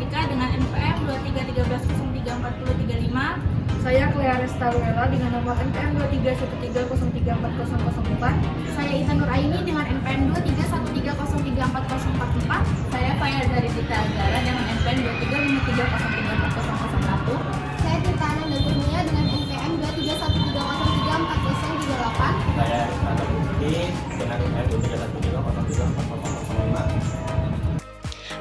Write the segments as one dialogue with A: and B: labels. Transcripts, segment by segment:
A: Veronica dengan NPM 2313034035.
B: Saya Clea Restaruela dengan nomor NPM 2313034004.
A: Saya Ita Nuraini dengan NPM 2313034044.
C: Saya Faya dari Dita Agara dengan NPM 2353034001.
D: Saya Tirta Ananda Kurnia dengan NPM 2313034038.
E: Saya Rizky Bukti dengan NPM 2313034005.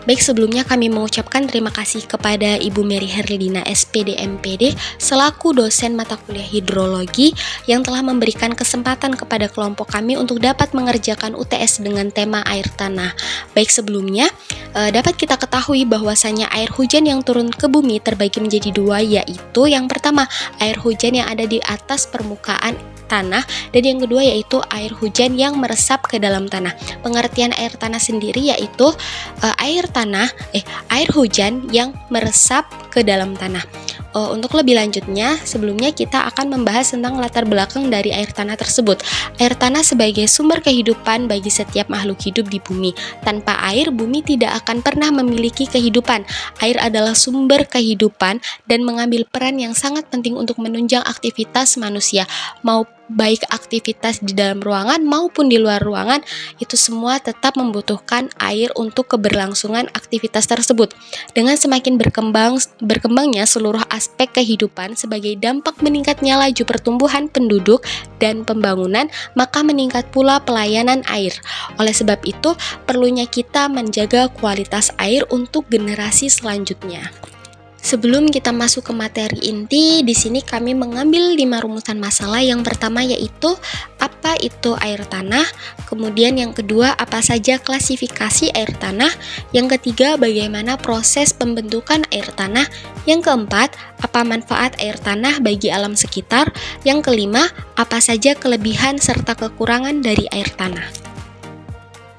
F: Baik, sebelumnya kami mengucapkan terima kasih kepada Ibu Mary Herlina SPD MPD selaku dosen mata kuliah hidrologi yang telah memberikan kesempatan kepada kelompok kami untuk dapat mengerjakan UTS dengan tema air tanah. Baik, sebelumnya dapat kita ketahui bahwasanya air hujan yang turun ke bumi terbagi menjadi dua, yaitu yang pertama air hujan yang ada di atas permukaan tanah, dan yang kedua yaitu air hujan yang meresap ke dalam tanah. Pengertian air tanah sendiri yaitu air hujan yang meresap ke dalam tanah. Untuk lebih lanjutnya, sebelumnya kita akan membahas tentang latar belakang dari air tanah tersebut. Air tanah sebagai sumber kehidupan bagi setiap makhluk hidup di bumi. Tanpa air, bumi tidak akan pernah memiliki kehidupan. Air adalah sumber kehidupan dan mengambil peran yang sangat penting untuk menunjang aktivitas manusia, baik aktivitas di dalam ruangan maupun di luar ruangan, itu semua tetap membutuhkan air untuk keberlangsungan aktivitas tersebut. Dengan semakin berkembangnya seluruh aspek kehidupan sebagai dampak meningkatnya laju pertumbuhan penduduk dan pembangunan, maka meningkat pula pelayanan air. Oleh sebab itu, perlunya kita menjaga kualitas air untuk generasi selanjutnya. Sebelum kita masuk ke materi inti, di sini kami mengambil 5 rumusan masalah. Yang pertama yaitu apa itu air tanah, kemudian yang kedua apa saja klasifikasi air tanah, yang ketiga bagaimana proses pembentukan air tanah, yang keempat apa manfaat air tanah bagi alam sekitar, yang kelima apa saja kelebihan serta kekurangan dari air tanah.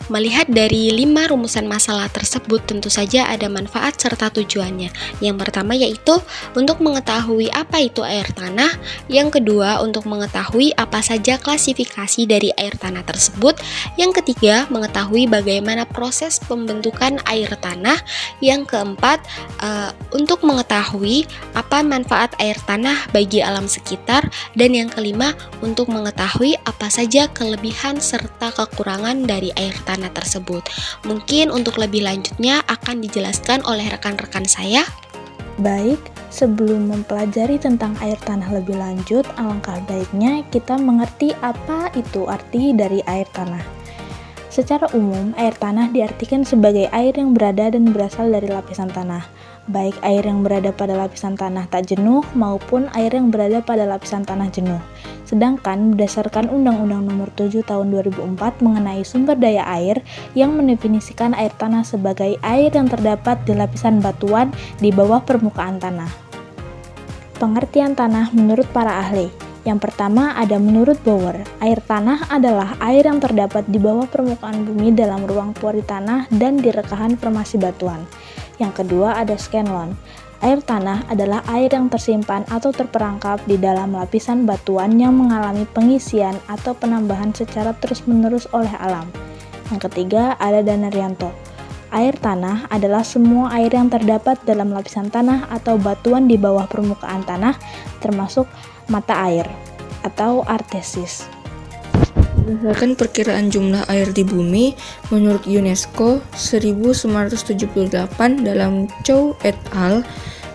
F: Melihat dari 5 rumusan masalah tersebut, tentu saja ada manfaat serta tujuannya. Yang pertama yaitu untuk mengetahui apa itu air tanah, yang kedua untuk mengetahui apa saja klasifikasi dari air tanah tersebut, yang ketiga mengetahui bagaimana proses pembentukan air tanah, yang keempat untuk mengetahui apa manfaat air tanah bagi alam sekitar, dan yang kelima untuk mengetahui apa saja kelebihan serta kekurangan dari air tanah tersebut. Mungkin untuk lebih lanjutnya akan dijelaskan oleh rekan-rekan saya.
B: Baik, sebelum mempelajari tentang air tanah lebih lanjut, alangkah baiknya kita mengerti apa itu arti dari air tanah. Secara umum, air tanah diartikan sebagai air yang berada dan berasal dari lapisan tanah, baik air yang berada pada lapisan tanah tak jenuh maupun air yang berada pada lapisan tanah jenuh. Sedangkan berdasarkan Undang-Undang Nomor 7 Tahun 2004 mengenai sumber daya air yang mendefinisikan air tanah sebagai air yang terdapat di lapisan batuan di bawah permukaan tanah. Pengertian tanah menurut para ahli. Yang pertama ada menurut Bauer, air tanah adalah air yang terdapat di bawah permukaan bumi dalam ruang pori tanah dan di rekahan formasi batuan. Yang kedua ada Scanlon. Air tanah adalah air yang tersimpan atau terperangkap di dalam lapisan batuan yang mengalami pengisian atau penambahan secara terus-menerus oleh alam. Yang ketiga ada Danaryanto. Air tanah adalah semua air yang terdapat dalam lapisan tanah atau batuan di bawah permukaan tanah, termasuk mata air atau artesis.
G: Berdasarkan perkiraan jumlah air di bumi, menurut UNESCO 1978 dalam Chow et al.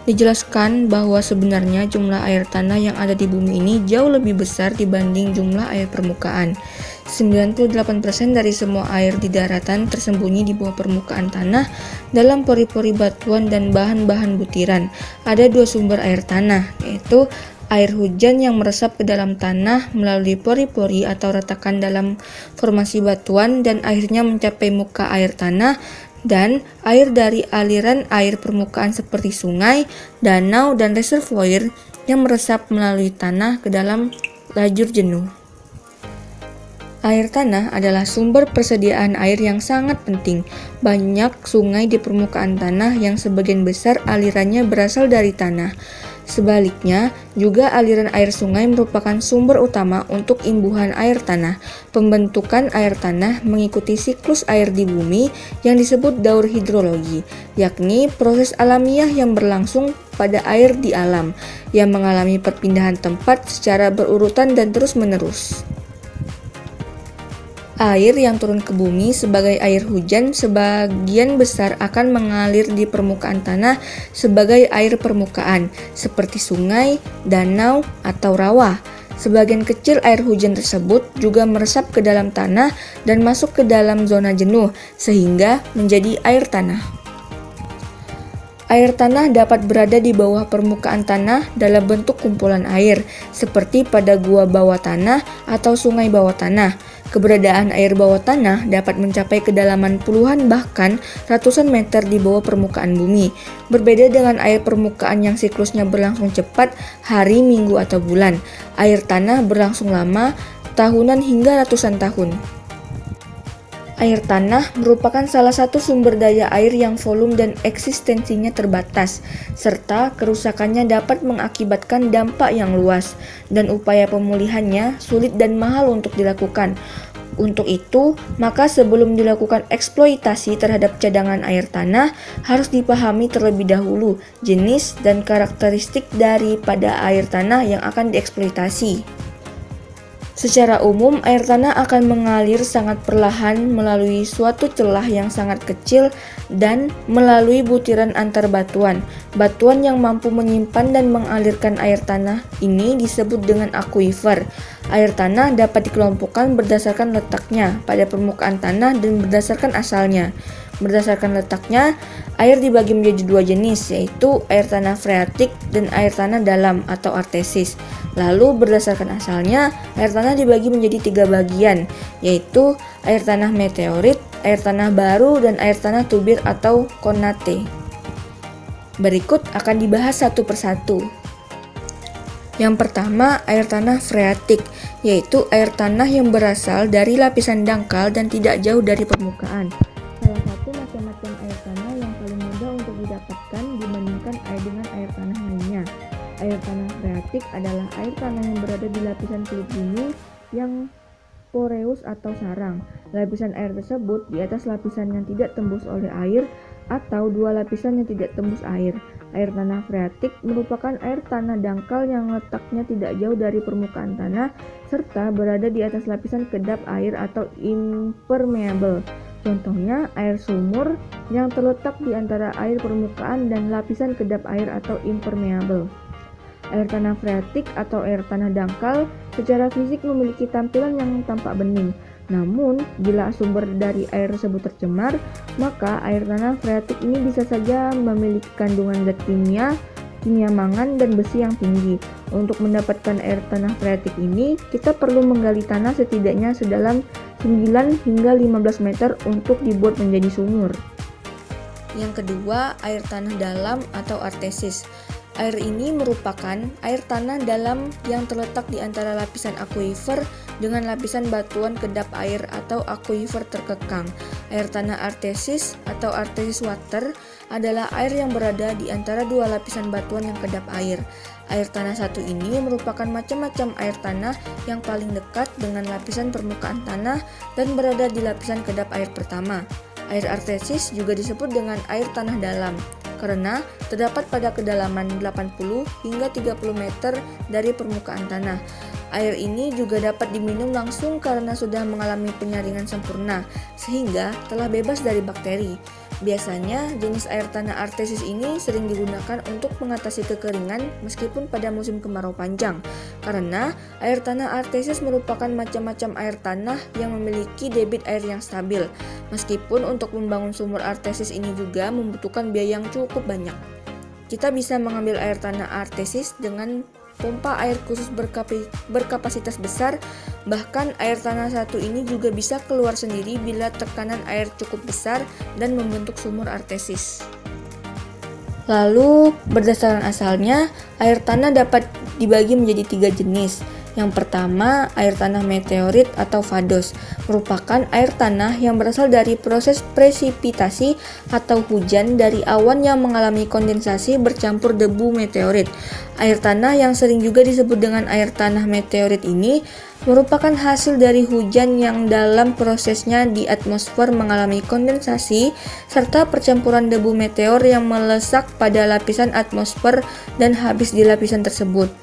G: Dijelaskan bahwa sebenarnya jumlah air tanah yang ada di bumi ini jauh lebih besar dibanding jumlah air permukaan. 98% dari semua air di daratan tersembunyi di bawah permukaan tanah dalam pori-pori batuan dan bahan-bahan butiran. Ada 2 sumber air tanah, yaitu air hujan yang meresap ke dalam tanah melalui pori-pori atau retakan dalam formasi batuan dan akhirnya mencapai muka air tanah, dan air dari aliran air permukaan seperti sungai, danau, dan reservoir yang meresap melalui tanah ke dalam lajur jenuh. Air tanah adalah sumber persediaan air yang sangat penting. Banyak sungai di permukaan tanah yang sebagian besar alirannya berasal dari tanah. Sebaliknya, juga aliran air sungai merupakan sumber utama untuk imbuhan air tanah. Pembentukan air tanah mengikuti siklus air di bumi yang disebut daur hidrologi, yakni proses alamiah yang berlangsung pada air di alam, yang mengalami perpindahan tempat secara berurutan dan terus-menerus. Air yang turun ke bumi sebagai air hujan sebagian besar akan mengalir di permukaan tanah sebagai air permukaan, seperti sungai, danau, atau rawa. Sebagian kecil air hujan tersebut juga meresap ke dalam tanah dan masuk ke dalam zona jenuh, sehingga menjadi air tanah. Air tanah dapat berada di bawah permukaan tanah dalam bentuk kumpulan air, seperti pada gua bawah tanah atau sungai bawah tanah. Keberadaan air bawah tanah dapat mencapai kedalaman puluhan bahkan ratusan meter di bawah permukaan bumi. Berbeda dengan air permukaan yang siklusnya berlangsung cepat, hari, minggu, atau bulan. Air tanah berlangsung lama, tahunan hingga ratusan tahun. Air tanah merupakan salah satu sumber daya air yang volume dan eksistensinya terbatas, serta kerusakannya dapat mengakibatkan dampak yang luas, dan upaya pemulihannya sulit dan mahal untuk dilakukan. Untuk itu, maka sebelum dilakukan eksploitasi terhadap cadangan air tanah, harus dipahami terlebih dahulu jenis dan karakteristik daripada air tanah yang akan dieksploitasi. Secara umum, air tanah akan mengalir sangat perlahan melalui suatu celah yang sangat kecil dan melalui butiran antar batuan. Batuan yang mampu menyimpan dan mengalirkan air tanah ini disebut dengan akuifer. Air tanah dapat dikelompokkan berdasarkan letaknya pada permukaan tanah dan berdasarkan asalnya. Berdasarkan letaknya, air dibagi menjadi dua jenis, yaitu air tanah freatik dan air tanah dalam atau artesis. Lalu berdasarkan asalnya, air tanah dibagi menjadi tiga bagian, yaitu air tanah meteorit, air tanah baru, dan air tanah tubir atau konate. Berikut akan dibahas satu persatu. Yang pertama, air tanah freatik, yaitu air tanah yang berasal dari lapisan dangkal dan tidak jauh dari permukaan. Salah satu macam-macam air tanah yang paling mudah untuk didapatkan dibandingkan dengan air tanah lainnya. Air tanah freatik adalah air tanah yang berada di lapisan kulit bumi yang poreus atau sarang. Lapisan air tersebut di atas lapisan yang tidak tembus oleh air atau dua lapisan yang tidak tembus air. Air tanah freatik merupakan air tanah dangkal yang letaknya tidak jauh dari permukaan tanah serta berada di atas lapisan kedap air atau impermeable. Contohnya air sumur yang terletak di antara air permukaan dan lapisan kedap air atau impermeable. Air tanah freatik atau air tanah dangkal secara fisik memiliki tampilan yang tampak bening. Namun, bila sumber dari air tersebut tercemar, maka air tanah freatik ini bisa saja memiliki kandungan zat kimia mangan, dan besi yang tinggi. Untuk mendapatkan air tanah freatik ini, kita perlu menggali tanah setidaknya sedalam 9 hingga 15 meter untuk dibuat menjadi sumur. Yang kedua, air tanah dalam atau artesis. Air ini merupakan air tanah dalam yang terletak di antara lapisan akuifer dengan lapisan batuan kedap air atau akuifer terkekang. Air tanah artesis atau artesis water adalah air yang berada di antara dua lapisan batuan yang kedap air. Air tanah satu ini merupakan macam-macam air tanah yang paling dekat dengan lapisan permukaan tanah dan berada di lapisan kedap air pertama. Air artesis juga disebut dengan air tanah dalam karena terdapat pada kedalaman 80 hingga 30 meter dari permukaan tanah. Air ini juga dapat diminum langsung karena sudah mengalami penyaringan sempurna, sehingga telah bebas dari bakteri. Biasanya, jenis air tanah artesis ini sering digunakan untuk mengatasi kekeringan meskipun pada musim kemarau panjang, karena air tanah artesis merupakan macam-macam air tanah yang memiliki debit air yang stabil, meskipun untuk membangun sumur artesis ini juga membutuhkan biaya yang cukup banyak. Kita bisa mengambil air tanah artesis dengan pompa air khusus berkapasitas besar. Bahkan air tanah satu ini juga bisa keluar sendiri bila tekanan air cukup besar dan membentuk sumur artesis. Lalu berdasarkan asalnya, air tanah dapat dibagi menjadi 3 jenis, Yang pertama, air tanah meteorit atau VADOS merupakan air tanah yang berasal dari proses presipitasi atau hujan dari awan yang mengalami kondensasi bercampur debu meteorit. Air tanah yang sering juga disebut dengan air tanah meteorit ini merupakan hasil dari hujan yang dalam prosesnya di atmosfer mengalami kondensasi serta percampuran debu meteor yang melesak pada lapisan atmosfer dan habis di lapisan tersebut.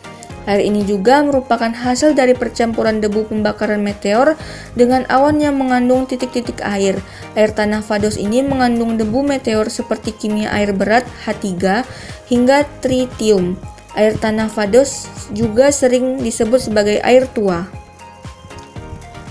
G: Air ini juga merupakan hasil dari percampuran debu pembakaran meteor dengan awan yang mengandung titik-titik air. Air tanah VADOS ini mengandung debu meteor seperti kimia air berat H3 hingga tritium. Air tanah VADOS juga sering disebut sebagai air tua.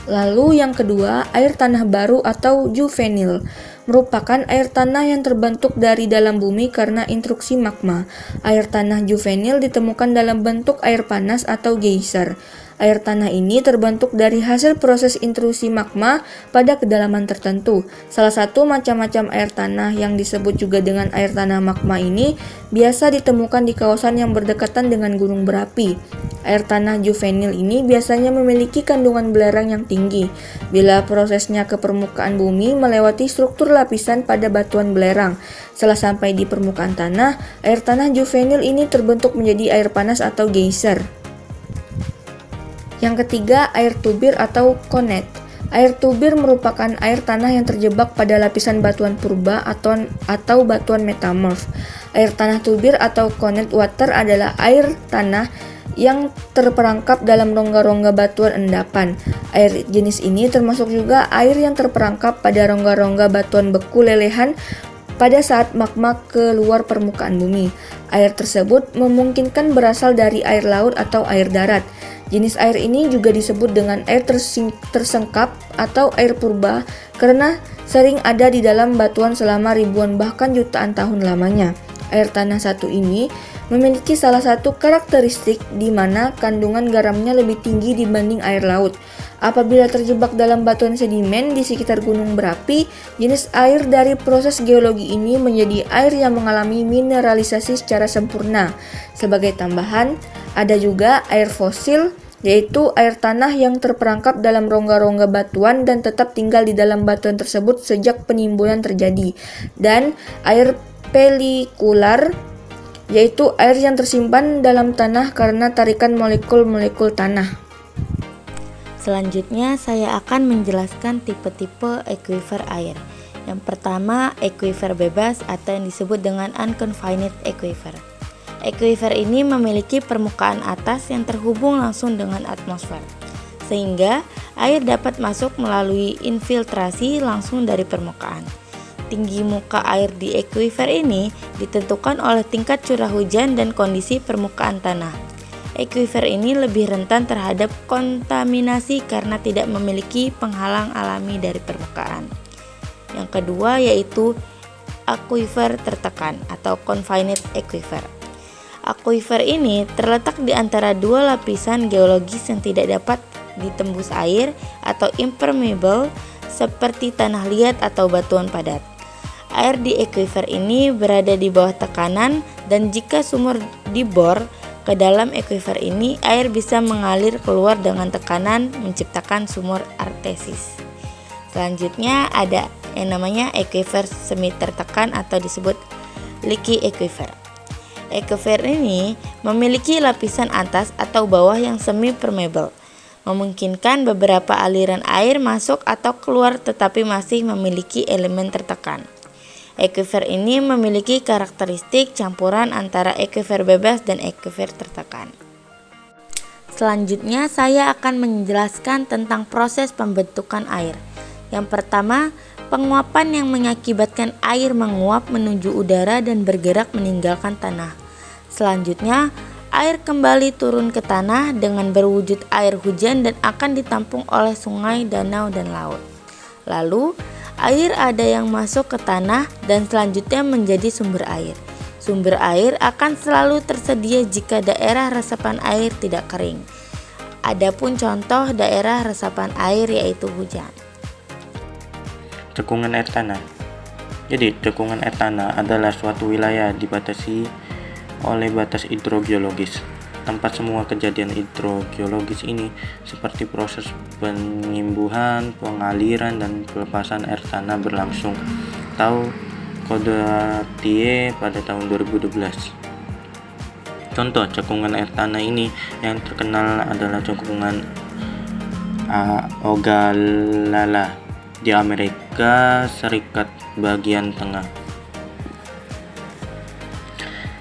G: Lalu yang kedua, air tanah baru atau juvenil merupakan air tanah yang terbentuk dari dalam bumi karena intruksi magma. Air tanah juvenil ditemukan dalam bentuk air panas atau geyser. Air tanah ini terbentuk dari hasil proses intrusi magma pada kedalaman tertentu. Salah satu macam-macam air tanah yang disebut juga dengan air tanah magma ini biasa ditemukan di kawasan yang berdekatan dengan gunung berapi. Air tanah juvenil ini biasanya memiliki kandungan belerang yang tinggi. Bila prosesnya ke permukaan bumi melewati struktur lapisan pada batuan belerang. Setelah sampai di permukaan tanah, air tanah juvenil ini terbentuk menjadi air panas atau geyser. Yang ketiga, air tubir atau konet. Air tubir merupakan air tanah yang terjebak pada lapisan batuan purba atau batuan metamorf. Air tanah tubir atau konet water adalah air tanah yang terperangkap dalam rongga-rongga batuan endapan. Air jenis ini termasuk juga air yang terperangkap pada rongga-rongga batuan beku lelehan pada saat magma keluar permukaan bumi. Air tersebut memungkinkan berasal dari air laut atau air darat. Jenis air ini juga disebut dengan air tersengkap atau air purba karena sering ada di dalam batuan selama ribuan bahkan jutaan tahun lamanya. Air tanah satu ini memiliki salah satu karakteristik di mana kandungan garamnya lebih tinggi dibanding air laut. Apabila terjebak dalam batuan sedimen di sekitar gunung berapi, jenis air dari proses geologi ini menjadi air yang mengalami mineralisasi secara sempurna. Sebagai tambahan, ada juga air fosil, yaitu air tanah yang terperangkap dalam rongga-rongga batuan dan tetap tinggal di dalam batuan tersebut sejak penimbunan terjadi. Dan air pelikular, yaitu air yang tersimpan dalam tanah karena tarikan molekul-molekul tanah.
B: Selanjutnya saya akan menjelaskan tipe-tipe aquifer air. Yang pertama, aquifer bebas atau yang disebut dengan unconfined aquifer. Aquifer ini memiliki permukaan atas yang terhubung langsung dengan atmosfer, sehingga air dapat masuk melalui infiltrasi langsung dari permukaan. Tinggi muka air di aquifer ini ditentukan oleh tingkat curah hujan dan kondisi permukaan tanah. Aquifer ini lebih rentan terhadap kontaminasi karena tidak memiliki penghalang alami dari permukaan. Yang kedua yaitu aquifer tertekan atau confined aquifer. Aquifer ini terletak di antara dua lapisan geologis yang tidak dapat ditembus air atau impermeable seperti tanah liat atau batuan padat. Air di aquifer ini berada di bawah tekanan dan jika sumur dibor ke dalam aquifer ini, air bisa mengalir keluar dengan tekanan menciptakan sumur artesis. Selanjutnya ada yang namanya aquifer semi tertekan atau disebut leaky aquifer. Aquifer ini memiliki lapisan atas atau bawah yang semi permeable, memungkinkan beberapa aliran air masuk atau keluar tetapi masih memiliki elemen tertekan. Aquifer ini memiliki karakteristik campuran antara aquifer bebas dan aquifer tertekan. Selanjutnya saya akan menjelaskan tentang proses pembentukan air. Yang pertama, penguapan yang mengakibatkan air menguap menuju udara dan bergerak meninggalkan tanah. Selanjutnya, air kembali turun ke tanah dengan berwujud air hujan dan akan ditampung oleh sungai, danau, dan laut. Lalu, air ada yang masuk ke tanah dan selanjutnya menjadi sumber air. Sumber air akan selalu tersedia jika daerah resapan air tidak kering. Adapun contoh daerah resapan air yaitu hujan.
E: Cekungan air tanah. Jadi, cekungan air tanah adalah suatu wilayah dibatasi oleh batas hidrogeologis. tempat semua kejadian hidrogeologis ini, seperti proses penyembuhan, pengaliran, dan pelepasan air tanah berlangsung. Tahu Kodatie pada tahun 2012. Contoh cekungan air tanah ini yang terkenal adalah cekungan Ogallala di Amerika Serikat bagian tengah,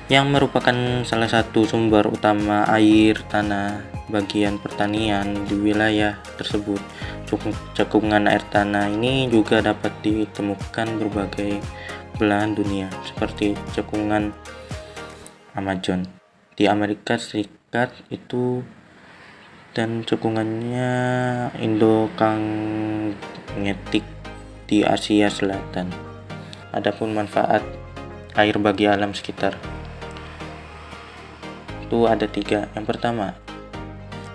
E: yang merupakan salah satu sumber utama air tanah bagian pertanian di wilayah tersebut. Cekungan air tanah ini juga dapat ditemukan berbagai belahan dunia, seperti cekungan Amazon di Amerika Serikat itu, dan cekungannya Indo-Gangetik di Asia Selatan. Adapun manfaat air bagi alam sekitar itu ada 3. Yang pertama,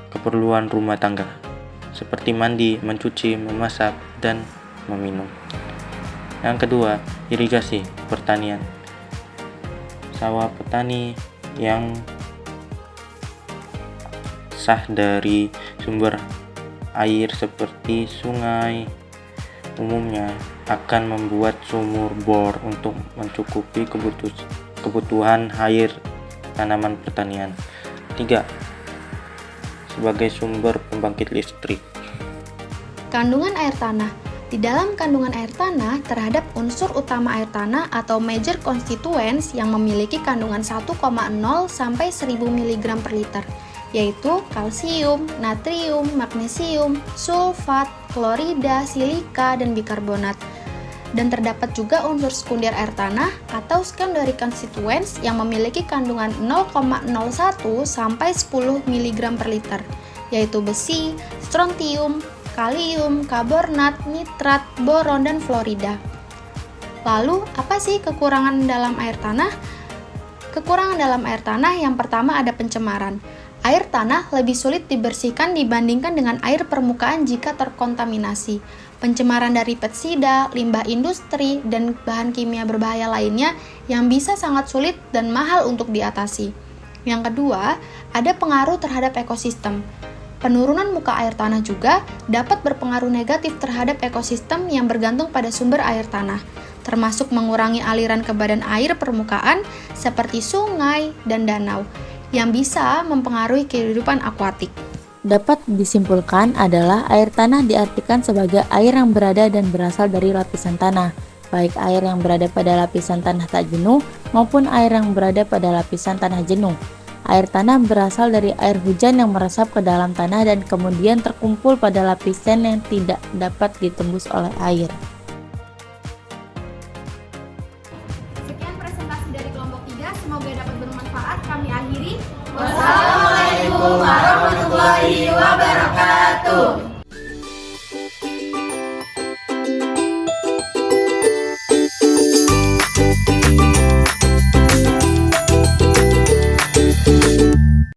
E: keperluan rumah tangga seperti mandi, mencuci, memasak, dan meminum. Yang kedua, irigasi pertanian. Sawah petani yang sah dari sumber air seperti sungai umumnya akan membuat sumur bor untuk mencukupi kebutuhan air tanaman pertanian. 3. Sebagai sumber pembangkit listrik.
B: Kandungan air tanah. Di dalam kandungan air tanah terhadap unsur utama air tanah atau major constituents yang memiliki kandungan 1,0 sampai 1000 mg per liter, yaitu kalsium, natrium, magnesium, sulfat, klorida, silika, dan bikarbonat. Dan terdapat juga unsur sekunder air tanah atau secondary constituents yang memiliki kandungan 0,01 sampai 10 mg per liter, yaitu besi, strontium, kalium, karbonat, nitrat, boron, dan fluorida. Lalu, apa sih kekurangan dalam air tanah? Kekurangan dalam air tanah yang pertama ada pencemaran. Air tanah lebih sulit dibersihkan dibandingkan dengan air permukaan jika terkontaminasi. Pencemaran dari pestisida, limbah industri, dan bahan kimia berbahaya lainnya yang bisa sangat sulit dan mahal untuk diatasi. Yang kedua, ada pengaruh terhadap ekosistem. Penurunan muka air tanah juga dapat berpengaruh negatif terhadap ekosistem yang bergantung pada sumber air tanah, termasuk mengurangi aliran ke badan air permukaan seperti sungai dan danau, yang bisa mempengaruhi kehidupan akuatik.
H: Dapat disimpulkan adalah air tanah diartikan sebagai air yang berada dan berasal dari lapisan tanah, baik air yang berada pada lapisan tanah tak jenuh maupun air yang berada pada lapisan tanah jenuh. Air tanah berasal dari air hujan yang meresap ke dalam tanah dan kemudian terkumpul pada lapisan yang tidak dapat ditembus oleh air.
A: Sekian presentasi dari kelompok 3, semoga dapat bermanfaat. Kami akhiri.
C: Wassalamualaikum warahmatullahi wabarakatuh.